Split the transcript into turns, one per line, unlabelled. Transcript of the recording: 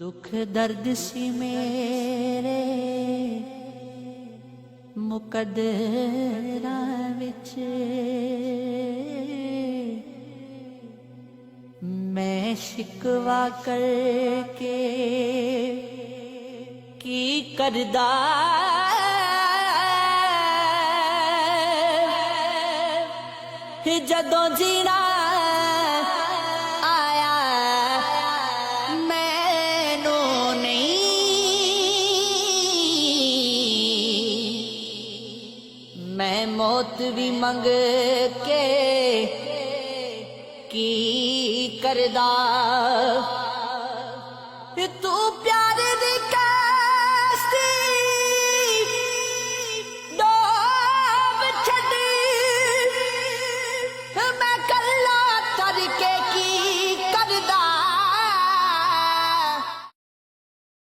दुख दर्द सी मेरे मुकद्दरा विच मैं शिकवा करके की करदा जदों जीना आया मैनू नहीं मैं मौत भी मंग के की करदा तू प्यार